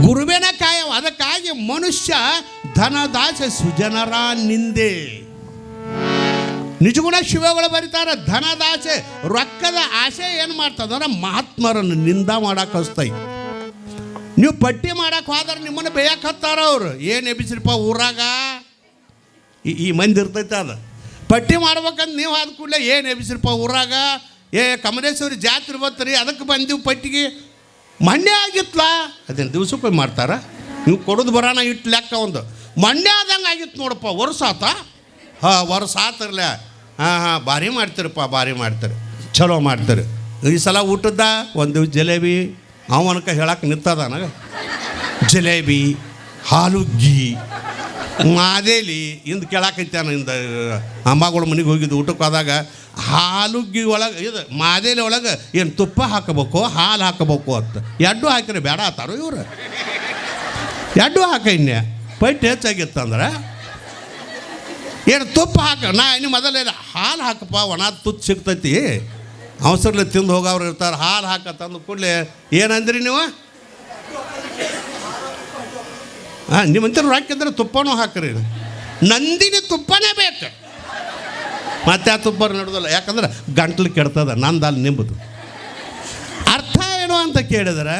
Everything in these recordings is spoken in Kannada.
ಗುರುವೇನ ಕಾಯವ. ಅದಕ್ಕಾಗಿ ಮನುಷ್ಯ ಧನದಾಸೆ ಸುಜನರ ನಿಂದೆ. ನಿಜಗುಣ ಶಿವಗಳು ಬರೀತಾರೆ, ಧನದಾಸೆ ರೊಕ್ಕದ ಆಸೆ ಏನು ಮಾಡ್ತದಂದ್ರೆ ಮಹಾತ್ಮರನ್ನು ನಿಂದ ಮಾಡಕ್ಕೆ ಹಸ್ತೈತಿ. ನೀವು ಪಟ್ಟಿ ಮಾಡಕ್ಕೆ ಹೋದ್ರೆ ನಿಮ್ಮನ್ನು ಬೇಯಕ್ಕೆ ಹತ್ತಾರ ಅವ್ರು. ಏನು ಎಬ್ಬಿಸ್ರಿಪ್ಪ ಊರಾಗ ಈ ಮಂದಿ ಇರ್ತೈತೆ. ಅದು ಪಟ್ಟಿ ಮಾಡ್ಬೇಕಂತ ನೀವು ಆದ ಕೂಡಲೇ ಏನು ಎಬ್ಬಿಸ್ರಿಪ್ಪ ಊರಾಗ, ಕಮಲೇಶ್ವರಿ ಜಾತ್ರೆ ಬರ್ತರಿ ಅದಕ್ಕೆ ಬಂದೀವಿ ಪಟ್ಟಿಗೆ. ಮಂಡ್ಯ ಆಗಿತ್ಲಾ ಅದೇನು ದಿವ್ಸಕ್ಕೆ ಮಾಡ್ತಾರ, ನೀವು ಕೊಡೋದು ಬರೋಣ ಇಟ್ಟು ಲೆಕ್ಕ ಒಂದು ಮಂಡ್ಯ ಆದಂಗೆ ಆಗಿತ್ತು ನೋಡಪ್ಪ. ವರ್ಷ ಆತ, ವರ್ಷ ಆತಿರ್ಲ. ಭಾರಿ ಮಾಡ್ತೀರಪ್ಪ, ಭಾರಿ ಮಾಡ್ತಾರೆ, ಚಲೋ ಮಾಡ್ತಾರೆ. ಈ ಸಲ ಊಟದ ಒಂದು ಜಿಲೇಬಿ ಅವನಕ ಹೇಳಕ್ಕೆ ನಿಂತದ ನನಗೆ. ಜಿಲೇಬಿ, ಹಾಲುಗ್ಗಿ, ಮಾದೇಲಿ ಇಂದು ಕೇಳಾಕೈತಾನ. ಇಂದ ಅಮ್ಮಗಳ ಮನೆಗೆ ಹೋಗಿದ್ದು ಊಟಕ್ಕೆ ಹೋದಾಗ ಹಾಲುಗ್ಗಿ ಒಳಗೆ ಇದು ಮಾದೇಲಿ ಒಳಗೆ ಏನು ತುಪ್ಪ ಹಾಕಬೇಕು ಹಾಲು ಹಾಕಬೇಕು ಅಂತ ಎಡ್ಡು ಹಾಕಿದ್ರೆ ಬೇಡ ಆತಾರೋ ಇವ್ರು. ಎಡ್ಡು ಹಾಕ ಇನ್ನೆ ಪೈಟ್ ಹೆಚ್ಚಾಗಿತ್ತಂದ್ರೆ ಏನು ತುಪ್ಪ ಹಾಕ. ನಾ ಇನ್ನು ಮೊದಲೇ ಹಾಲು ಹಾಕಪ್ಪ, ಒಣ ತುತ್ತು ಸಿಗ್ತೈತಿ, ಅವಸರಲೆ ತಿಂದು ಹೋಗೋರು ಇರ್ತಾರೆ. ಹಾಲು ಹಾಕ ತಂದು ಕೂಡಲೇ ಏನಂದ್ರಿ ನೀವು? ನಿಮ್ಮಂತರ ಹಾಕಿದ್ರೆ ತುಪ್ಪನೂ ಹಾಕ್ರಿ. ನಂದಿನಿ ತುಪ್ಪನೇ ಬೇಕು, ಮತ್ತೆ ಆ ತುಪ್ಪ ನಡೆದಲ್ಲ. ಯಾಕಂದ್ರೆ ಗಂಟ್ಲು ಕೆಡ್ತದ, ನಂದಲ್ಲಿ ನಿಂಬುದು. ಅರ್ಥ ಏನು ಅಂತ ಕೇಳಿದ್ರೆ,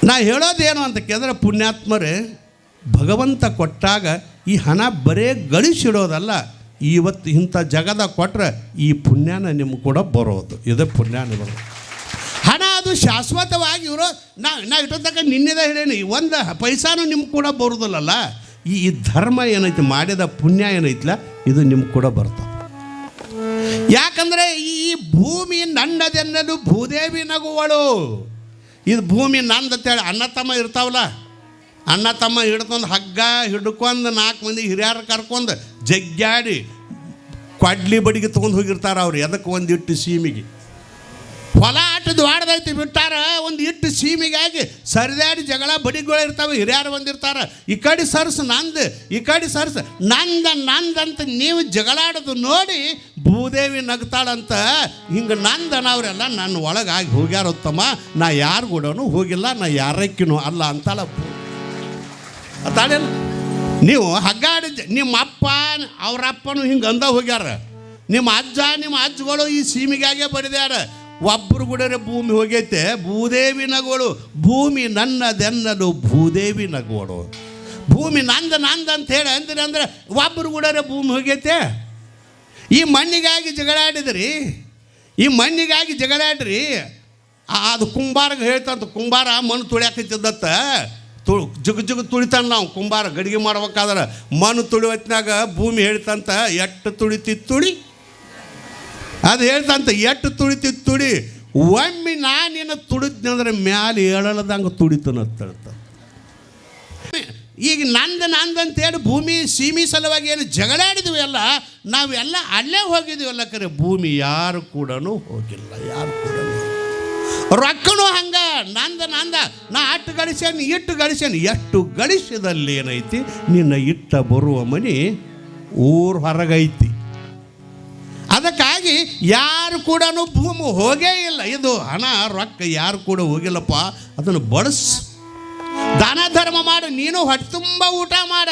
ನಾ ಹೇಳೋದೇನು ಅಂತ ಕೇಳಿದ್ರೆ, ಪುಣ್ಯಾತ್ಮರೇ ಭಗವಂತ ಕೊಟ್ಟಾಗ ಈ ಹಣ ಬರೇ ಗಳಿಸಿಡೋದಲ್ಲ, ಇವತ್ತು ಇಂಥ ಜಗದ ಕೊಟ್ಟರೆ ಈ ಪುಣ್ಯನ ನಿಮ್ಗೆ ಕೂಡ ಬರೋದು. ಇದೇ ಪುಣ್ಯನ ಬರೋದು. ಹಣ ಅದು ಶಾಶ್ವತವಾಗಿ ಇರೋ. ನಾ ಇಟ್ಟೋತಕ್ಕ ನಿನ್ನೆದ ಹೇಳೇನಿ, ಒಂದು ಪೈಸಾನು ನಿಮ್ಗೆ ಕೂಡ ಬರೋದಿಲ್ಲಲ್ಲ. ಈ ಧರ್ಮ ಏನೈತಿ, ಮಾಡಿದ ಪುಣ್ಯ ಏನೈತಿಲ್ಲ, ಇದು ನಿಮ್ಗೆ ಕೂಡ ಬರ್ತದೆ. ಯಾಕಂದರೆ ಈ ಭೂಮಿ ನನ್ನದೆನ್ನಲು ಭೂದೇವಿ ನಗುವಳು. ಇದು ಭೂಮಿ ನಂದತ್ತೇಳಿ ಅಣ್ಣ ತಮ್ಮ ಇರ್ತಾವಲ್ಲ, ಅಣ್ಣ ತಮ್ಮ ಹಿಡ್ಕೊಂಡು ಹಗ್ಗ ಹಿಡ್ಕೊಂಡು 4 ಮಂದಿ ಹಿರಿಯರು ಕರ್ಕೊಂಡು ಜಗ್ಗಾಡಿ ಕೊಡ್ಲಿ ಬಡಿಗೆ ತೊಗೊಂಡು ಹೋಗಿರ್ತಾರೆ ಅವ್ರು. ಎದಕ್ಕೆ? ಒಂದು ಇಟ್ಟು ಸೀಮಿಗೆ. ಹೊಲ ಆಟದ ವಾಡ್ದೈತಿ ಬಿಟ್ಟಾರ, ಒಂದು ಇಟ್ಟು ಸೀಮಿಗಾಗಿ ಸರಿದಾಡಿ ಜಗಳ ಬಡಿಗಳು ಇರ್ತಾವೆ. ಹಿರಿಯರು ಬಂದಿರ್ತಾರೆ, ಈ ಕಡೆ ಸರ್ಸ್ ನಂದು, ಈ ಕಡೆ ಸರ್ಸ್ ನಂದಂತ ನೀವು ಜಗಳಾಡೋದು ನೋಡಿ ಭೂದೇವಿ ನಗ್ತಾಳಂತ. ಹಿಂಗೆ ನಂದನವರೆಲ್ಲ ನನ್ನ ಒಳಗಾಗಿ ಹೋಗ್ಯಾರತ್ತಮ್ಮ, ನಾ ಯಾರು ಕೂಡನು ಹೋಗಿಲ್ಲ, ನಾ ಯಾರಕ್ಕಿನೂ ಅಲ್ಲ ಅಂತಾಳ. ತಾಳಿಲ್ಲ ನೀವು ಹಗ್ಗಾಡಿ ನಿಮ್ಮ ಅಪ್ಪ ಅವರಪ್ಪನು ಹಿಂಗೆ ಅಂದ ಹೋಗ್ಯಾರ. ನಿಮ್ಮ ಅಜ್ಜ ನಿಮ್ಮ ಅಜ್ಜಗಳು ಈ ಸೀಮಿಗಾಗೆ ಬಡಿದ್ಯಾರ. ಒಬ್ಬರು ಗುಡರೆ ಭೂಮಿ ಹೋಗೈತೆ, ಭೂದೇವಿ ನಗೋಳು. ಭೂಮಿ ನನ್ನದೆನ್ನಲು ಭೂದೇವಿ ನಗೋಳು. ಭೂಮಿ ನಂದ ಅಂತ ಹೇಳಿ ಅಂದಿರಿ ಅಂದ್ರೆ ಒಬ್ಬರು ಗುಡರೆ ಭೂಮಿ ಹೋಗೈತೆ. ಈ ಮಣ್ಣಿಗಾಗಿ ಜಗಳಾಡಿದ್ರಿ, ಈ ಮಣ್ಣಿಗಾಗಿ ಜಗಳಾಡ್ರಿ. ಅದು ಕುಂಬಾರಗೆ ಹೇಳ್ತಂತ, ಕುಂಬಾರ ಮಣ್ಣು ತುಳಿಯಾಕತ್ತಿದ್ದತ್ತ. ಜುಗ್ ತುಳಿತಾನ. ನಾವು ಕುಂಬಾರ ಗಡಿಗೆ ಮಾಡ್ಬೇಕಾದ್ರೆ ಮಣ್ಣು ತುಳಿವತ್ನಾಗ ಭೂಮಿ ಹೇಳ್ತಂತ, ಎಟ್ಟು ತುಳಿ ಅದು ಹೇಳ್ತಂತ, ಎಟ್ಟು ತುಳಿ ಒಮ್ಮೆ ನಾನೇನು ತುಳಿದ್ನಂದ್ರೆ ಮ್ಯಾಲೆ ಹೇಳಲ್ದಂಗೆ ತುಳಿತನಂತ. ಈಗ ನಂದಂತೇಳಿ ಭೂಮಿ ಸೀಮಿ ಸಲುವಾಗಿ ಏನು ಜಗಳಾಡಿದ್ವಿ ಅಲ್ಲ, ನಾವೆಲ್ಲ ಅಲ್ಲೇ ಹೋಗಿದ್ದೀವಲ್ಲ. ಕರೆ ಭೂಮಿ ಯಾರು ಕೂಡ ಹೋಗಿಲ್ಲ, ಯಾರು ಕೂಡ. ರೊಕ್ಕನೂ ಹಂಗ ನಂದ ನಾ ಅಟ್ಟು ಗಳಿಸೇನು ಇಟ್ಟು ಗಳಿಸೇನು. ಎಷ್ಟು ಗಳಿಸಿದಲ್ಲಿ ಏನೈತಿ, ನಿನ್ನ ಇಟ್ಟ ಬರುವ ಮನೆ ಊರು ಹೊರಗೈತಿ. ಅದಕ್ಕಾಗಿ ಯಾರು ಕೂಡ ಭೂಮಿ ಹೋಗೇ ಇಲ್ಲ. ಇದು ಹಣ ರೊಕ್ಕ ಯಾರು ಕೂಡ ಹೋಗಿಲ್ಲಪ್ಪ. ಅದನ್ನು ಬಳಸು, ದಾನ ಧರ್ಮ ಮಾಡು. ನೀನು ಹೊಟ್ಟೆ ತುಂಬ ಊಟ ಮಾಡ.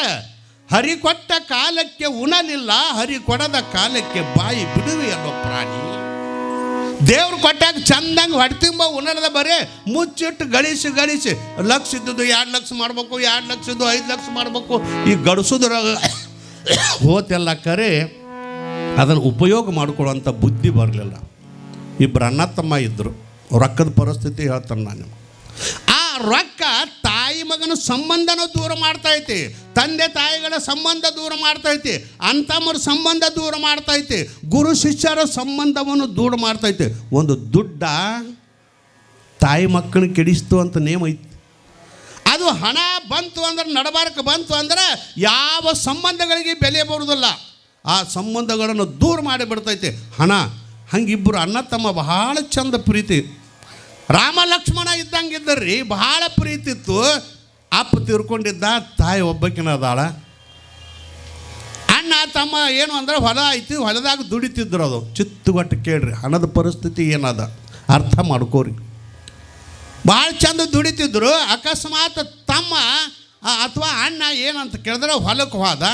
ಹರಿ ಕೊಟ್ಟ ಕಾಲಕ್ಕೆ ಉಣಲಿಲ್ಲ, ಹರಿ ಕೊಡದ ಕಾಲಕ್ಕೆ ಬಾಯಿ ಬಿಡುವೆ ಅನ್ನೋ ಪ್ರಾಣಿ. ದೇವ್ರು ಕೊಟ್ಟಾಗ ಚಂದಂಗೆ ಹೊಟ್ಟೆ ತುಂಬ ಉಣದ ಬರೀ ಮುಚ್ಚಿಟ್ಟು ಗಳಿಸಿ ಲಕ್ಷ ಇದ್ದದ್ದು 2 ಲಕ್ಷ ಮಾಡಬೇಕು, 2 ಲಕ್ಷದ್ದು 5 ಲಕ್ಷ ಮಾಡಬೇಕು. ಈ ಗಡಿಸೋದ್ರ ಹೋತೆಲ್ಲ ಕರೆ ಅದನ್ನು ಉಪಯೋಗ ಮಾಡ್ಕೊಳ್ಳೋಂಥ ಬುದ್ಧಿ ಬರಲಿಲ್ಲ. ಇಬ್ಬರು ಅಣ್ಣ ತಮ್ಮ ಇದ್ದರು. ರೊಕ್ಕದ ಪರಿಸ್ಥಿತಿ ಹೇಳ್ತಾನೆ ನಾನು. ಆ ರೊಕ್ಕ ತಾಯಿ ಮಗನ ಸಂಬಂಧನೂ ದೂರ ಮಾಡ್ತೈತಿ, ತಂದೆ ತಾಯಿಗಳ ಸಂಬಂಧ ದೂರ ಮಾಡ್ತೈತಿ, ಅಂತಮ್ಮರ ಸಂಬಂಧ ದೂರ ಮಾಡ್ತೈತಿ, ಗುರು ಶಿಷ್ಯರ ಸಂಬಂಧವನ್ನು ದೂರ ಮಾಡ್ತೈತಿ. ಒಂದು ದುಡ್ಡ ತಾಯಿ ಮಕ್ಕಳನ್ನ ಕೆಡಿಸ್ತು ಅಂತ ನೇಮ ಐತಿ. ಅದು ಹಣ ಬಂತು ಅಂದ್ರೆ, ನಡಬಾರಕ್ಕೆ ಬಂತು ಅಂದ್ರೆ ಯಾವ ಸಂಬಂಧಗಳಿಗೆ ಬೆಲೆ ಬರುವುದಿಲ್ಲ. ಆ ಸಂಬಂಧಗಳನ್ನು ದೂರ ಮಾಡಿಬಿಡ್ತೈತೆ ಹಣ. ಹಂಗಿಬ್ಬರು ಅಣ್ಣ ತಮ್ಮ ಬಹಳ ಚಂದ ಪ್ರೀತಿ. ರಾಮ ಲಕ್ಷ್ಮಣ ಇದ್ದಂಗಿದ್ದರ್ರಿ, ಬಹಳ ಪ್ರೀತಿ ಇತ್ತು. ಅಪ್ಪ ತೀರ್ಕೊಂಡಿದ್ದ, ತಾಯಿ ಒಬ್ಬಕಿನ ಅದಾಳ. ಅಣ್ಣ ತಮ್ಮ ಏನು ಅಂದ್ರೆ ಹೊಲ ಐತಿ, ಹೊಲದಾಗ ದುಡಿತಿದ್ರು. ಅದು ಚಿತ್ತುಗಟ್ಟು ಕೇಳ್ರಿ, ಹಣದ ಪರಿಸ್ಥಿತಿ ಏನದ ಅರ್ಥ ಮಾಡ್ಕೋರಿ. ಭಾಳ ಚಂದ ದುಡಿತಿದ್ರು. ಅಕಸ್ಮಾತ್ ತಮ್ಮ ಅಥವಾ ಅಣ್ಣ ಏನಂತ ಕೇಳಿದ್ರೆ ಹೊಲಕ್ಕೆ ಹೋದ,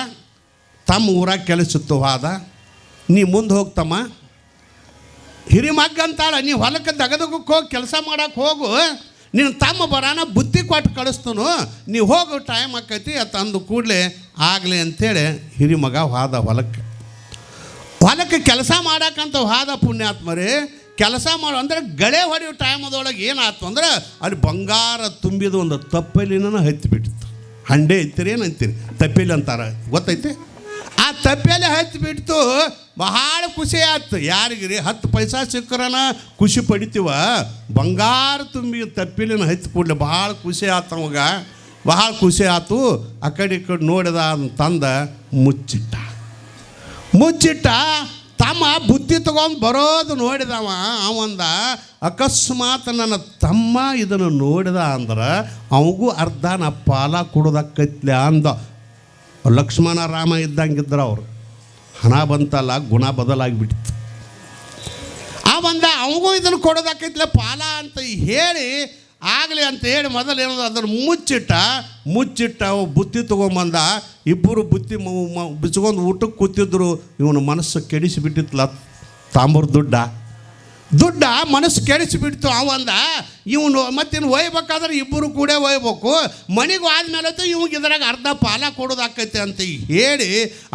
ತಮ್ಮ ಊರಾಗ ಕೆಲಸತ್ತು ಹೋದ. ನೀ ಮುಂದೆ ಹೋಗ್ತಮ್ಮ, ಹಿರಿಮಗ್ಗ ಅಂತಾಳ, ನೀ ಹೊಲಕ್ಕೆ ದಗದಗಕ್ಕೆ ಹೋಗಿ ಕೆಲಸ ಮಾಡೋಕೆ ಹೋಗು, ನೀನು ತಮ್ಮ ಬರೋಣ ಬುದ್ಧಿ ಕೊಟ್ಟು ಕಳಿಸ್ತನು, ನೀವು ಹೋಗು ಟೈಮ್ ಆಕೈತಿ ಅಂತ ಅಂದು ಕೂಡಲೇ ಆಗಲಿ ಅಂಥೇಳಿ ಹಿರಿಮಗ ಹೋದ ಹೊಲಕ್ಕೆ ಕೆಲಸ ಮಾಡೋಕ್ಕಂತ ಹೋದ. ಪುಣ್ಯಾತ್ಮರೇ, ಕೆಲಸ ಮಾಡೋ ಅಂದರೆ ಗಳೆ ಹೊಡೆಯೋ ಟೈಮದೊಳಗೆ ಏನಾಯ್ತು ಅಂದ್ರೆ ಅಲ್ಲಿ ಬಂಗಾರ ತುಂಬಿದ ಒಂದು ತಪ್ಪಲಿನ ಹತ್ತಿಬಿಟ್ಟಿತ್ತು. ಹಂಡೆ ಐತಿರಿ ಏನು ಅಂತೀರಿ, ತಪ್ಪಲಿ ಅಂತಾರೆ, ಗೊತ್ತೈತಿ? ಆ ತಪ್ಪೆಲೆ ಹತ್ತಿಬಿಡ್ತು. ಬಹಳ ಖುಷಿ ಆಯ್ತು. ಯಾರಿಗಿರಿ 10 ಪೈಸಾ ಸಿಕ್ಕರನ ಖುಷಿ ಪಡಿತೀವ, ಬಂಗಾರ ತುಂಬಿ ತಪ್ಪಲಿನ ಹತ್ತಿ ಕೂಡಲೇ ಭಾಳ ಖುಷಿ ಆಯ್ತು ಅವಾಗ. ಭಾಳ ಖುಷಿ ಆಯ್ತು. ಆ ಕಡೆ ಈ ಕಡೆ ನೋಡಿದ ತಂದ ಮುಚ್ಚಿಟ್ಟ. ತಮ್ಮ ಬುದ್ಧಿ ತಗೊಂಡು ಬರೋದು ನೋಡಿದವ. ಅವಂದ ಅಕಸ್ಮಾತ್ ನನ್ನ ತಮ್ಮ ಇದನ್ನು ನೋಡಿದ ಅಂದ್ರೆ ಅವಗೂ ಅರ್ಧ ನಾ ಪಾಲ ಕೊಡೋದಕ್ಕೈತ್ಲೆ ಅಂದ. ಲಕ್ಷ್ಮಣ ರಾಮ ಇದ್ದಂಗಿದ್ರು ಅವರು. ಹಣ ಬಂತಲ್ಲ, ಗುಣ ಬದಲಾಗಿಬಿಟ್ಟಿತ್ತು. ಬಂದ ಅವಗೂ ಇದನ್ನು ಕೊಡೋದಕ್ಕೈತ್ಲೆ ಪಾಲ ಅಂತ ಹೇಳಿ ಆಗಲಿ ಅಂತ ಹೇಳಿ ಮೊದಲು ಏನದು ಅದನ್ನು ಮುಚ್ಚಿಟ್ಟ ಅವು ಬುತ್ತಿ ತೊಗೊಂಬಂದ. ಇಬ್ಬರು ಬುತ್ತಿ ಬಿಚ್ಕೊಂಡು ಊಟಕ್ಕೆ ಕೂತಿದ್ರು. ಇವನು ಮನಸ್ಸು ಕೆಡಿಸಿಬಿಟ್ಟಿತ್ತಲ್ಲ, ತಾಂಬೂರು ದುಡ್ಡ ಮನಸ್ಸು ಕೆಡಿಸಿಬಿಡ್ತು. ಅವಂದ ಇವನು ಮತ್ತಿನ್ನು ಒಯ್ಬೇಕಾದ್ರೆ ಇಬ್ಬರು ಕೂಡ ಒಯ್ಬೇಕು, ಮನೆಗೂ ಆದ್ಮೇಲೆ ಇವಾಗ ಇದ್ರಾಗ ಅರ್ಧ ಪಾಲ ಕೊಡೋದಾಕೈತೆ ಅಂತ ಹೇಳಿ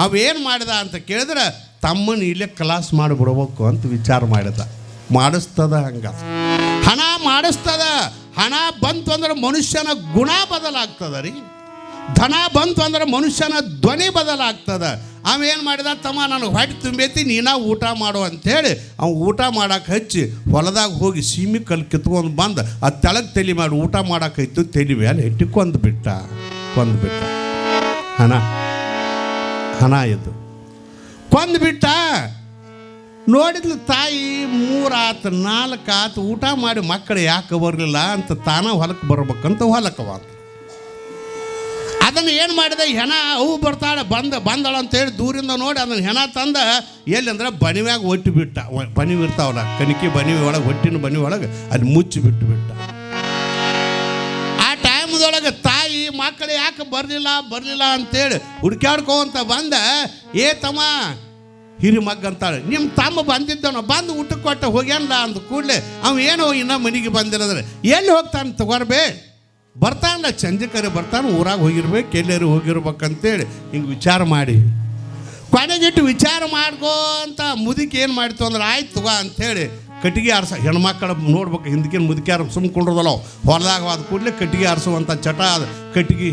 ಅವೇನು ಮಾಡಿದ ಅಂತ ಕೇಳಿದ್ರೆ ತಮ್ಮನ ಇಲ್ಲೇ ಕ್ಲಾಸ್ ಮಾಡಿಬಿಡ್ಬೇಕು ಅಂತ ವಿಚಾರ ಮಾಡಿಸ್ತದ. ಹಂಗ ಹಣ ಮಾಡಿಸ್ತದ. ಹಣ ಬಂತು ಅಂದ್ರೆ ಮನುಷ್ಯನ ಗುಣ ಬದಲಾಗ್ತದ ರೀ. ಧನ ಬಂತು ಅಂದ್ರೆ ಮನುಷ್ಯನ ಧ್ವನಿ ಬದಲಾಗ್ತದ. ಅವೇನು ಮಾಡಿದ, ತಮ್ಮ ನನಗೆ ಹೊಟ್ಟೆ ತುಂಬೈತಿ, ನೀನಾ ಊಟ ಮಾಡು ಅಂಥೇಳಿ ಅವ್ನು ಊಟ ಮಾಡೋಕೆ ಹಚ್ಚಿ ಹೊಲದಾಗ ಹೋಗಿ ಸೀಮೆ ಕಲ್ಲು ಕಿತ್ಕೊಂಡು ಬಂದು ಅದು ತೆಳಗೆ ತಲೆ ಮಾಡಿ ಊಟ ಮಾಡೋಕೈತು. ತಲೆ ಮೇಲೆ ಇಟ್ಟು ಕೊಂದ್ಬಿಟ್ಟ. ಹಣ ಇದು ಕೊಂದ್ಬಿಟ್ಟ. ನೋಡಿದ್ಲು ತಾಯಿ, 3 ಆತು 4 ಆತು ಊಟ ಮಾಡಿ ಮಕ್ಕಳು ಯಾಕೆ ಬರಲಿಲ್ಲ ಅಂತ ತಾನ ಹೊಲಕ್ಕೆ ಬರ್ಬೇಕಂತ ಹೊಲಕ್ಕವ. ಅದನ್ನು ಏನು ಮಾಡಿದೆ, ಹೆಣ ಅವು ಬರ್ತಾಳೆ ಬಂದಳ ಅಂತೇಳಿ ದೂರಿಂದ ನೋಡಿ ಅದನ್ನು ಹೆಣ ತಂದ ಎಲ್ಲಿ ಅಂದ್ರೆ ಬನಿವ್ಯಾಗ ಒಟ್ಟಿಬಿಟ್ಟ. ಬನಿವು ಇರ್ತಾವಲ್ಲ, ಕಣಿಕೆ ಬನಿವಿ ಒಳಗೆ, ಹೊಟ್ಟಿನ ಬನಿವಿ ಒಳಗೆ ಅಲ್ಲಿ ಮುಚ್ಚಿಬಿಟ್ಟು. ಆ ಟೈಮ್ದೊಳಗೆ ತಾಯಿ ಮಕ್ಕಳು ಯಾಕೆ ಬರಲಿಲ್ಲ ಅಂತೇಳಿ ಹುಡ್ಕ್ಯಾಡ್ಕೊಂತ ಬಂದ. ತಮ್ಮ ಹಿರಿಮಗ್ಗ ಅಂತಾಳೆ, ನಿಮ್ಮ ತಮ್ಮ ಬಂದಿದ್ದವನು ಬಂದು ಊಟಕ್ಕೆ ಕೊಟ್ಟ ಹೋಗ್ಯಾನಲ್ಲ ಅಂದ ಕೂಡಲೇ ಅವ ಏನೋ ಇನ್ನೂ ಮನೆಗೆ ಬಂದಿರೋದ್ರೆ ಎಲ್ಲಿ ಹೋಗ್ತಾನೆ ತಗೋರ್ಬೇ, ಬರ್ತಾನಲ್ಲ ಸಂಜೆಕರೆ ಬರ್ತಾನೆ, ಊರಾಗ ಹೋಗಿರ್ಬೇಕು, ಎಲ್ಲರೂ ಹೋಗಿರ್ಬೇಕಂತೇಳಿ ಹಿಂಗೆ ವಿಚಾರ ಮಾಡಿ ಕೊನೆಗಿಟ್ಟು ವಿಚಾರ ಮಾಡ್ಕೋ ಅಂತ ಮುದುಕಿ ಏನು ಮಾಡ್ತು ಅಂದ್ರೆ ಆಯ್ತು ತಗೋ ಅಂಥೇಳಿ ಕಟ್ಟಿಗೆ ಹೆಣ್ಮಕ್ಳು ನೋಡ್ಬೇಕು, ಹಿಂದಕ್ಕೇನು ಮುದುಕಿಯಾರು ಸುಮ್ಕೊಂಡ್ರದಲ್ಲ ಹೊಲದಾಗ ಆದ ಕೂಡಲೇ ಕಟ್ಟಿಗೆ ಆರಿಸುವಂಥ ಚಟ ಅದು. ಕಟ್ಟಿಗೆ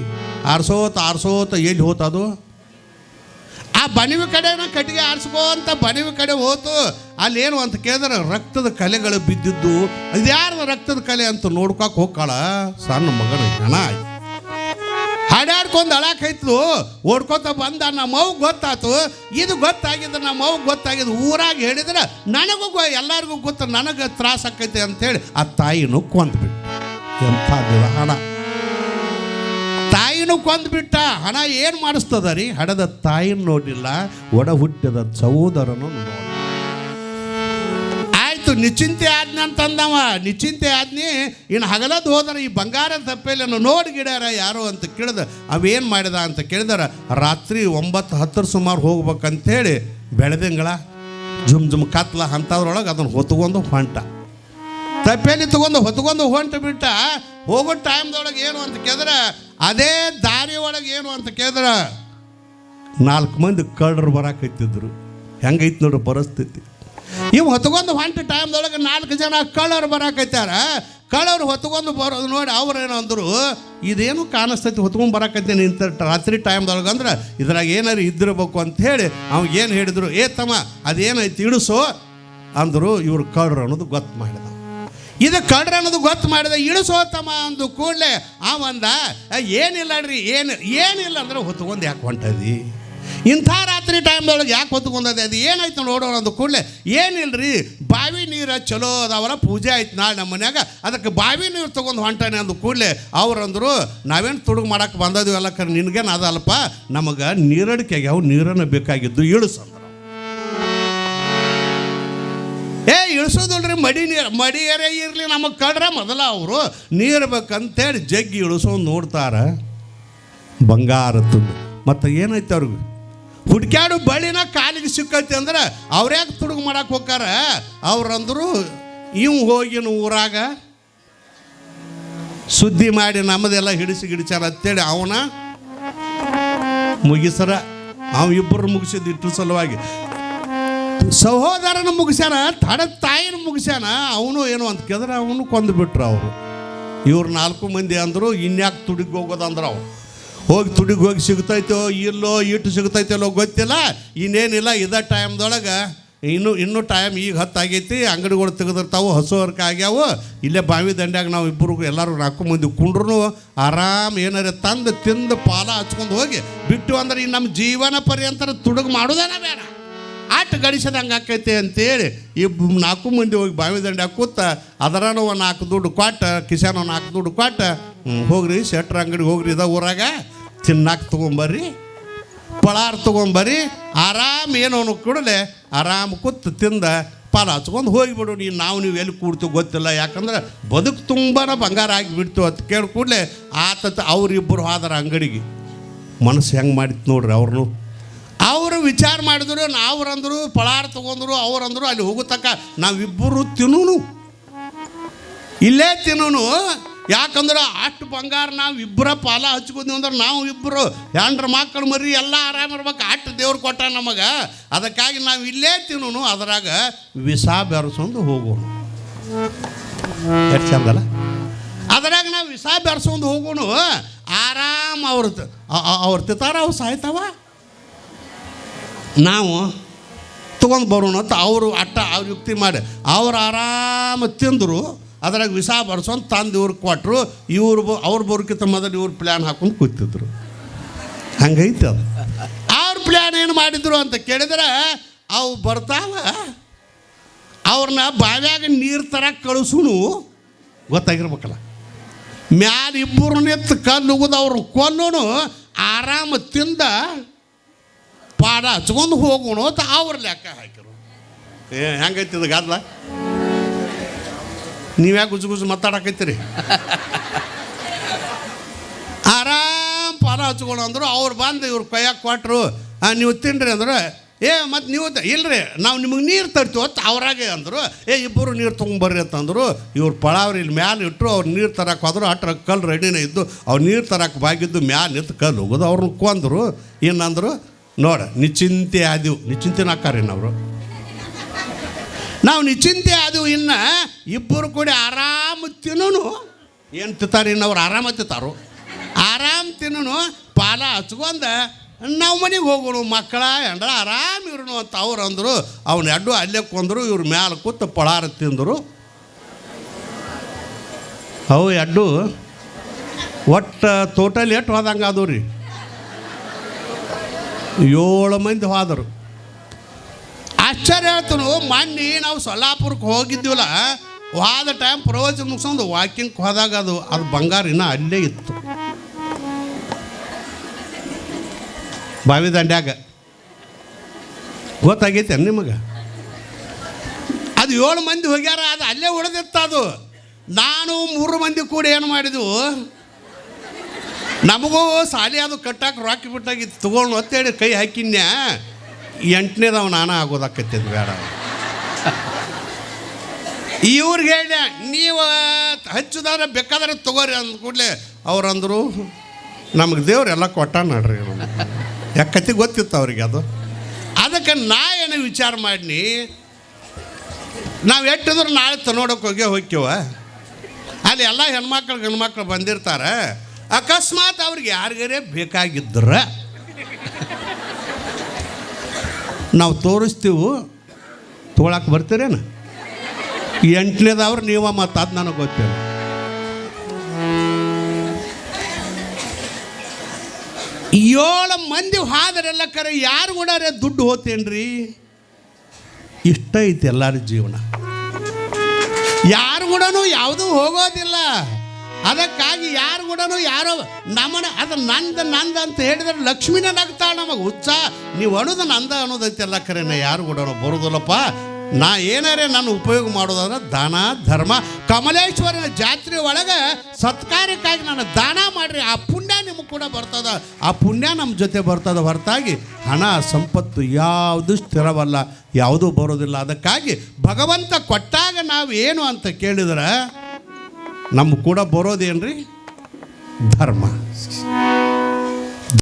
ಆರಿಸೋತ ಎಲ್ಲಿ ಹೋತದು, ಆ ಬನಿವಿ ಕಡೆನ ಕಟ್ಟಿಗೆ ಆರಿಸ್ಕೋಂತ ಬನಿವಿ ಕಡೆ ಹೋತು. ಅಲ್ಲೇನು ಅಂತ ಕೇಳಿದ್ರೆ ರಕ್ತದ ಕಲೆಗಳು ಬಿದ್ದಿದ್ದು. ಇದ್ಯಾರ್ದು ರಕ್ತದ ಕಲೆ ಅಂತ ನೋಡ್ಕೊಕ್ ಹೋಗ್ಕಾಳ ಸಣ್ಣ ಮಗನ ಹೆಣ ಆಯ್ತು. ಹಾಡಾಡ್ಕೊಂಡು ಅಳಾಕೈತ್ಲು. ಓಡ್ಕೋತ ಬಂದ. ನಮ್ಮವ್ಗೆ ಗೊತ್ತಾಯ್ತು. ಇದು ಗೊತ್ತಾಗಿದ್ರೆ ನಮ್ಮವ್ಗೆ ಗೊತ್ತಾಗಿದ್ದು ಊರಾಗ ಹೇಳಿದ್ರೆ ನನಗೂ ಎಲ್ಲರಿಗೂ ಗೊತ್ತು, ನನಗೆ ತ್ರಾಸ ಆಕೈತೆ ಅಂಥೇಳಿ ಆ ತಾಯಿನೂ ಕೊಂದ್ಬಿಟ್ಟು. ಎಂಥದ್ದು ಹಣ, ತಾಯಿನೂ ಕೊಂದ್ಬಿಟ್ಟ. ಹಣ ಏನು ಮಾಡಿಸ್ತದ ರೀ? ಹಡದ ತಾಯಿನ ನೋಡಿಲ್ಲ, ಒಡ ಹುಟ್ಟಿದ ಸಹೋದರನು ನೋಡಿ. ಆಯ್ತು, ನಿಶ್ಚಿಂತೆ ಆದ್ನಿ ಅಂತಂದವ. ನಿಶ್ಚಿಂತೆ ಆದ್ನಿ. ಇನ್ನು ಹಗಲದ್ದು ಹೋದ್ರೆ ಈ ಬಂಗಾರ ತಪ್ಪೇಲಿ ನೋಡಿ ಗಿಡ್ಯಾರ ಯಾರು ಅಂತ ಕೇಳಿದ. ಅವೇನು ಮಾಡಿದ ಅಂತ ಕೇಳಿದಾರ, ರಾತ್ರಿ 9-10 ಸುಮಾರು ಹೋಗ್ಬೇಕಂತೇಳಿ ಬೆಳೆದಂಗಳ ಜುಮ್ ಕತ್ಲ ಅಂಥದ್ರೊಳಗೆ ಅದನ್ನು ಹೊತ್ಕೊಂಡು ಹೊಂಟ. ತಪ್ಪೇಲಿ ಹೊತ್ಕೊಂಡು ಹೊಂಟು ಬಿಟ್ಟ. ಹೋಗೋ ಟೈಮ್ದೊಳಗೆ ಏನು ಅಂತ ಕೇಳಿದ್ರೆ, ಅದೇ ದಾರಿ ಒಳಗೆ ಏನು ಅಂತ ಕೇಳಿದ್ರೆ 4 ಮಂದಿ ಕಳ್ಳರು ಬರಾಕೈತಿದ್ರು. ಹೆಂಗೈತಿ ನೋಡ್ರಿ ಪರಿಸ್ಥಿತಿ. ಇವು ಹೊತ್ಕೊಂಡು ಹೊಂಟ ಟೈಮ್ದೊಳಗೆ 4 ಜನ ಕಳ್ಳರು ಬರಾಕೈತಾರ. ಕಳ್ಳರು ಹೊತ್ಕೊಂಡು ಬರೋದು ನೋಡಿ ಅವ್ರೇನು ಅಂದರು, ಇದೇನು ಕಾಣಿಸ್ತೈತಿ ಹೊತ್ಕೊಂಡು ಬರಾಕೈತಿ ಇಂಥ ರಾತ್ರಿ ಟೈಮ್ದೊಳಗೆ ಅಂದ್ರೆ ಇದ್ರಾಗ ಏನಾರು ಇದ್ದಿರ್ಬೇಕು ಅಂತ ಹೇಳಿ ಅವ್ಗೇನು ಹೇಳಿದ್ರು, ತಮ್ಮ ಅದೇನೈತಿ ಇಳಿಸೋ ಅಂದರು. ಇವ್ರು ಕಳ್ಳರು ಅನ್ನೋದು ಗೊತ್ತು ಮಾಡಿದ. ಇದು ಕಡ್ರ ಅನ್ನೋದು ಗೊತ್ತು ಮಾಡಿದ. ಇಳಿಸೋತಮ್ಮ ಅಂದು ಕೂಡಲೇ ಅವಂದ, ಏನಿಲ್ಲ ರೀ, ಏನಿಲ್ಲ ಅಂದ್ರೆ ಹೊತ್ಕೊಂಡು ಯಾಕೆ ಹೊಂಟದಿ, ಇಂಥ ರಾತ್ರಿ ಟೈಮ್ದೊಳಗೆ ಯಾಕೆ ಹೊತ್ಕೊಂಡದೆ, ಅದು ಏನಾಯ್ತು ನೋಡೋಣ ಅಂದು ಕೂಡಲೇ, ಏನಿಲ್ಲರಿ ಬಾವಿ ನೀರು ಚಲೋ ಅದಾವಲ್ಲ, ಪೂಜೆ ಆಯ್ತು ನಾಳೆ ನಮ್ಮ ಮನ್ಯಾಗ, ಅದಕ್ಕೆ ಬಾವಿ ನೀರು ತೊಗೊಂಡು ಹೊಂಟಾನೆ ಅಂದು ಕೂಡಲೇ ಅವ್ರಂದರು, ನಾವೇನು ತುಡುಗು ಮಾಡಕ್ಕೆ ಬಂದದ್ವಿ ಅಲ್ಲ, ಕರೆ ನಿನಗೇನು ಅದಲ್ಪ, ನಮಗೆ ನೀರಡಿಕೆಗೆ ಅವು ನೀರನ್ನು ಬೇಕಾಗಿದ್ದು, ಇಳಿಸಂದ್ರು. ಇಳಿಸೋದಿಲ್ರಿ ಮಡಿಯರೇ ಇರಲಿ ನಮಗೆ ಕಡ್ರ ಮೊದಲ ಅವರು ನೀರು ಬೇಕಂತೇಳಿ ಜಗ್ಗಿ ಇಳಿಸೋದು ನೋಡ್ತಾರೆ ಬಂಗಾರ ತುಂಡು. ಮತ್ತು ಏನೈತೆ ಅವ್ರಿಗೆ ಹುಡ್ಕ್ಯಾಡು ಬಳಿನ ಕಾಲಿಗೆ ಸಿಕ್ಕೈತಿ ಅಂದ್ರೆ ಅವ್ರ್ಯಾಕೆ ತುಡುಗು ಮಾಡಕ್ಕೆ ಹೋಗ್ತಾರ. ಅವ್ರಂದ್ರು ಇವು ಹೋಗಿನ ಊರಾಗ ಸುದ್ದಿ ಮಾಡಿ ನಮ್ಮದೆಲ್ಲ ಹಿಡಿಸ್ಯಾರ ಅಂತೇಳಿ ಅವನ ಮುಗಿಸರ ಇಬ್ಬರು ಮುಗಿಸಿದ್ದು ಇಟ್ಟು ಸಲುವಾಗಿ ಸಹೋದರನ ಮುಗಿಸ್ಯಾನ, ತಡ ತಾಯಿನ ಮುಗಿಸ್ಯಾನ. ಅವನು ಏನು ಅಂತ ಕೇಳಿದ್ರೆ ಅವನು ಕೊಂದುಬಿಟ್ರು ಅವರು. ಇವ್ರು 4 ಮಂದಿ ಅಂದರು ಇನ್ಯಾಕೆ ತುಡಿಗೆ ಹೋಗೋದಂದ್ರೆ ಅವ್ರು ಹೋಗಿ ತುಡಿಗೆ ಹೋಗಿ ಸಿಗ್ತೈತೋ ಇಲ್ಲೋ ಇಟ್ಟು ಸಿಗ್ತೈತಲ್ಲೋ ಗೊತ್ತಿಲ್ಲ. ಇನ್ನೇನಿಲ್ಲ ಇದೇ ಟೈಮ್ದೊಳಗೆ ಇನ್ನೂ ಟೈಮ್ ಈಗ 10 ಆಗೈತಿ, ಅಂಗಡಿಗಳು ತೆಗೆದಿರ್ತಾವೆ, ಹಸುವರ್ಕ ಆಗ್ಯಾವು. ಇಲ್ಲೇ ಬಾವಿ ದಂಡ್ಯಾಗ ನಾವು ಇಬ್ಬರು ಎಲ್ಲರೂ 4 ಮಂದಿ ಕುಂಡ್ರು ಆರಾಮ್ ಏನಾರ ತಂದು ತಿಂದು ಪಾಲ ಹಚ್ಕೊಂಡು ಹೋಗಿ ಬಿಟ್ಟು ಅಂದ್ರೆ ಇನ್ನು ನಮ್ಮ ಜೀವನ ಪರ್ಯಂತರ ತುಡುಗು ಮಾಡೋದೇನ ಬೇಡ, ಆಟ ಗಡಿಸೋದಂಗೆ ಆಕೈತೆ ಅಂತೇಳಿ 4 ಮಂದಿ ಹೋಗಿ ಬಾವಿ ದಂಡ್ಯಾಗ ಕೂತ ಅದರನೂ 4 ದುಡ್ಡು ಕೊಟ್ಟ, ಕಿಸಾನ 4 ದುಡ್ಡು ಕೊಟ್ಟ, ಹೋಗ್ರಿ ಶೆಟ್ರ್ ಅಂಗಡಿಗೆ ಹೋಗ್ರಿ ಇದ ಊರಾಗ ತಿನ್ನಾಕೆ ತೊಗೊಂಬರ್ರಿ, ಪಳಾರ್ ತೊಗೊಂಬರ್ರಿ, ಆರಾಮ್ ಏನೋ ಕೂಡಲೇ ಆರಾಮ್ ಕೂತು ತಿಂದ ಪಾಲ ಹಚ್ಕೊಂಡು ಹೋಗಿಬಿಡು. ನೀವು ಎಲ್ಲಿ ಕೂಡ್ತೀವಿ ಗೊತ್ತಿಲ್ಲ, ಯಾಕಂದ್ರೆ ಬದುಕು ತುಂಬಾ ಬಂಗಾರ ಆಗಿಬಿಡ್ತು ಅಂತ ಕೇಳಿ ಕೂಡಲೇ ಆತ ಅವರಿಬ್ಬರು ಹೋದ್ರ ಅಂಗಡಿಗೆ. ಮನಸ್ಸು ಹೆಂಗೆ ಮಾಡಿತ್ತು ನೋಡ್ರಿ ಅವ್ರನ್ನು. ಅವರು ವಿಚಾರ ಮಾಡಿದ್ರು, ನಾವ್ರಂದ್ರು ಪಳಾರ್ ತೊಗೊಂಡ್ರು, ಅವ್ರಂದ್ರು ಅಲ್ಲಿ ಹೋಗುತ್ತಕ್ಕ ನಾವಿಬ್ಬರು ತಿನ್ನೂನು, ಇಲ್ಲೇ ತಿನ್ನೂನು. ಯಾಕಂದ್ರೆ ಅಷ್ಟು ಬಂಗಾರ ನಾವು ಇಬ್ಬರ ಪಾಲ ಹಚ್ಕೊಂಡ್ವಿ ಅಂದ್ರೆ ನಾವು ಇಬ್ಬರು ಹೆಂಡ್ರ ಮಕ್ಕಳು ಮರಿ ಎಲ್ಲ ಆರಾಮಿರ್ಬೇಕು, ಅಷ್ಟು ದೇವ್ರು ಕೊಟ್ಟ ನಮಗೆ. ಅದಕ್ಕಾಗಿ ನಾವು ಇಲ್ಲೇ ತಿನ್ನೋನು, ಅದರಾಗ ವಿಷ ಬೆರೆಸ್ಕೊಂಡು ಹೋಗೋಣ. ಎಷ್ಟು ಚಂದಲ್ಲ, ಅದರಾಗ ನಾವು ವಿಷ ಬೆರೆಸ್ಕೊಂಡು ಹೋಗೋಣ. ಆರಾಮ್ ಅವ್ರ ತಿತ್ತಾರ ಅವು ಸಾಯ್ತಾವ, ನಾವು ತೊಗೊಂಡು ಬರೋಣ ಅಂತ ಅವರು ಅವ್ರ ಯುಕ್ತಿ ಮಾಡಿ ಅವ್ರು ಆರಾಮ ತಿಂದರು. ಅದ್ರಾಗ ವಿಷ ಬರ್ಸೊಂದು ತಂದು ಇವ್ರಿಗೆ ಕೊಟ್ಟರು. ಅವ್ರ ಬರೋಕ್ಕಿಂತ ಮೊದಲು ಇವ್ರು ಪ್ಲ್ಯಾನ್ ಹಾಕೊಂಡು ಕೂತಿದ್ರು. ಹಂಗೈತೆ ಅದು. ಅವ್ರ ಪ್ಲ್ಯಾನ್ ಏನು ಮಾಡಿದ್ರು ಅಂತ ಕೇಳಿದ್ರೆ ಅವು ಬರ್ತಾವ, ಅವ್ರನ್ನ ಬಾವ್ಯಾಗ ನೀರು ತರಕ್ಕೆ ಕಳಿಸೂನು ಗೊತ್ತಾಗಿರ್ಬೇಕಲ್ಲ. ಮ್ಯಾಲ ಇಬ್ಬರು ನಿಂತು ಕಲ್ಲು ಉಗಿದು ಅವ್ರನ್ನ ಕೊಲ್ಲೋನು, ಆರಾಮ ತಿಂದ ಪಾಡ ಹಚ್ಕೊಂಡು ಹೋಗೋಣ ಅಂತ ಅವ್ರ ಲೆಕ್ಕ ಹಾಕಿರು. ಹೆಂಗೈತಿದ ಗದ್ಲ? ನೀವ್ಯಾಕೆ ಗುಜು ಮಾತಾಡಕೈತೀರಿ? ಆರಾಮ್ ಪಾಲ ಹಚ್ಕೊಂಡು ಅಂದರು. ಅವ್ರು ಬಂದು ಇವ್ರು ಕೈಯಾಗ ಕೊಟ್ಟರು, ನೀವು ತಿನ್ರಿ ಅಂದ್ರೆ ಮತ್ತು ನೀವು ಇಲ್ಲರಿ ನಾವು ನಿಮಗೆ ನೀರು ತರ್ತೀವಿ ಅಂತ ಅವ್ರಾಗೆ ಅಂದರು. ಇಬ್ಬರು ನೀರು ತೊಗೊಂಬರ್ರಿ ಅಂತಂದರು. ಇವ್ರು ಪಳಾವ್ರಿ ಇಲ್ಲಿ ಮ್ಯಾಲೆ ಇಟ್ಟರು. ಅವ್ರು ನೀರು ತರಕ್ಕೆ ಹೋದ್ರು. ಅಟ್ರ ಕಲ್ಲು ರೆಡಿನೇ ಇದ್ದು ಅವ್ರು ನೀರು ತರಕ್ಕೆ ಬಾಗಿದ್ದು ಮ್ಯಾಲೆ ನಿಂತು ಕಲ್ಲು ಹೋಗೋದು. ಅವ್ರನ್ನ ಕೊಂದರು. ಏನಂದರು ನೋಡ ನಿಶ್ಚಿಂತೆ ಆದೀವು. ನಿಶ್ಚಿಂತೆನ ಹಾಕಾರೇನು ಅವರು? ನಾವು ನಿಶ್ಚಿಂತೆ ಆದವು. ಇನ್ನು ಇಬ್ಬರು ಕೂಡ ಆರಾಮ ತಿನ್ನೋನು. ಏನು ತಿಂತಾರೆ ಇನ್ನು ಅವ್ರು ಆರಾಮ ತಿಂತಾರೋ? ಆರಾಮ್ ತಿನ್ನೋನು, ಪಾಲ ಹಚ್ಕೊಂಡ ನಾವು ಮನೆಗೆ ಹೋಗೋಣ, ಮಕ್ಕಳ ಎಂಡ್ರ ಆರಾಮ್ ಇರೋನು ಅಂತ ಅವ್ರು ಅಂದರು. ಅವ್ನು ಎಡ್ಡು ಅಲ್ಲೇ ಕೊಂದರು. ಇವ್ರ ಮ್ಯಾಲೆ ಕೂತು ಪಳಾರ ತಿಂದರು. ಅವು ಎಡ್ಡು ಒಟ್ಟು ಟೋಟಲ್ ಎಷ್ಟು ಹೋದಂಗೆ ಆದವು ರೀ? 7 ಮಂದಿ ಹೋದರು. ಆಶ್ಚರ್ಯ ಹೇಳ್ತನು. ಮೊನ್ನೆ ನಾವು ಸೊಲ್ಲಾಪುರಕ್ಕೆ ಹೋಗಿದ್ದೀವಲ್ಲ, ಹೋದ ಟೈಮ್ ಪ್ರವಚನ ಮುಗಿಸ್ಕೊಂಡು ವಾಕಿಂಗ್ ಹೋದಾಗ ಅದು ಬಂಗಾರ ಇನ್ನೂ ಅಲ್ಲೇ ಇತ್ತು ಬಾವಿ ದಂಡ್ಯಾಗ. ಗೊತ್ತಾಗೈತೆ ನಿಮಗೆ? ಅದು 7 ಮಂದಿ ಹೋಗ್ಯಾರ, ಅದು ಅಲ್ಲೇ ಉಳಿದಿತ್ತು. ಅದು ನಾನು 3 ಮಂದಿ ಕೂಡ ಏನು ಮಾಡಿದ್ವು, ನಮಗೂ ಸಾಲಿ ಅದು ಕಟ್ಟಾಕ ರೊಕ್ಕ ಬಿಟ್ಟಾಗಿತ್ತು ತೊಗೊಂಡು ಅಂತೇಳಿ ಕೈ ಹಾಕಿನ್ಯಾ. 8ನೇದವ ನಾನು ಆಗೋದಾಕತ್ತಿದ್ದು ಬೇಡ. ಇವ್ರಿಗೆ ಹೇಳ ನೀವು ಹಚ್ಚಿದಾದ್ರೆ ಬೇಕಾದ್ರೆ ತಗೋರಿ ಅಂದ ಕೂಡಲೇ ಅವ್ರಂದರು ನಮಗೆ ದೇವ್ರೆಲ್ಲ ಕೊಟ್ಟ ನಡ್ರಿ. ಯಾಕತಿ ಗೊತ್ತಿತ್ತು ಅವ್ರಿಗೆ ಅದು. ಅದಕ್ಕೆ ನಾ ಏನು ವಿಚಾರ ಮಾಡಿ ನಾವು ಎಟ್ಟಿದ್ರು ನಾಳೆ ನೋಡೋಕೆ ಹೋಗ್ಯವ. ಅಲ್ಲಿ ಎಲ್ಲ ಹೆಣ್ಮಕ್ಳು ಗಂಡ್ಮಕ್ಳು ಬಂದಿರ್ತಾರೆ. ಅಕಸ್ಮಾತ್ ಅವ್ರಿಗೆ ಯಾರಿಗಾರೇ ಬೇಕಾಗಿದ್ರೆ ನಾವು ತೋರಿಸ್ತೀವಿ, ತೊಗೊಳಕ್ಕೆ ಬರ್ತೀರೇನು? 8ನೇದವ್ರು ನೀವು ಮತ್ತು ಅದು ನನಗೆ ಗೊತ್ತಿಲ್ಲ. ಏಳು ಮಂದಿ ಹೋದರೆಲ್ಲ ಕರೆ ಯಾರು ಕೊಡಾರೆ ದುಡ್ಡು ಹೋತೇನ್ರಿ? ಇಷ್ಟ ಐತಿ ಎಲ್ಲರ ಜೀವನ. ಯಾರು ಕೂಡ ಯಾವುದೂ ಹೋಗೋದಿಲ್ಲ. ಅದಕ್ಕಾಗಿ ಯಾರು ಕೂಡ ಯಾರೋ ನಮ್ಮನ್ನ ಅದು ನಂದು ಅಂತ ಹೇಳಿದ್ರೆ ಲಕ್ಷ್ಮಿನೇ ನಗ್ತಾಳೆ ನಮಗೆ. ಹುಚ್ಚ ನೀವು ಅನ್ನೋದು ನಂದ ಅನ್ನೋದೈತೆಲ್ಲ ಕರೆನ ಯಾರು ಕೂಡ ಬರೋದಿಲ್ಲಪ್ಪ. ನಾ ಏನಾರೇ ನಾನು ಉಪಯೋಗ ಮಾಡೋದಾದ್ರೆ ದಾನ ಧರ್ಮ. ಕಮಲೇಶ್ವರನ ಜಾತ್ರೆ ಒಳಗೆ ಸತ್ಕಾರ್ಯಕ್ಕಾಗಿ ನಾನು ದಾನ ಮಾಡಿರಿ, ಆ ಪುಣ್ಯ ನಿಮಗೆ ಕೂಡ ಬರ್ತದ, ಆ ಪುಣ್ಯ ನಮ್ಮ ಜೊತೆ ಬರ್ತದ. ಹೊರತಾಗಿ ಹಣ ಸಂಪತ್ತು ಯಾವುದು ಸ್ಥಿರವಲ್ಲ, ಯಾವುದೂ ಬರೋದಿಲ್ಲ. ಅದಕ್ಕಾಗಿ ಭಗವಂತ ಕೊಟ್ಟಾಗ ನಾವು ಏನು ಅಂತ ಕೇಳಿದ್ರೆ ನಮ್ಮ ಕೂಡ ಬರೋದೇನ್ರಿ? ಧರ್ಮ.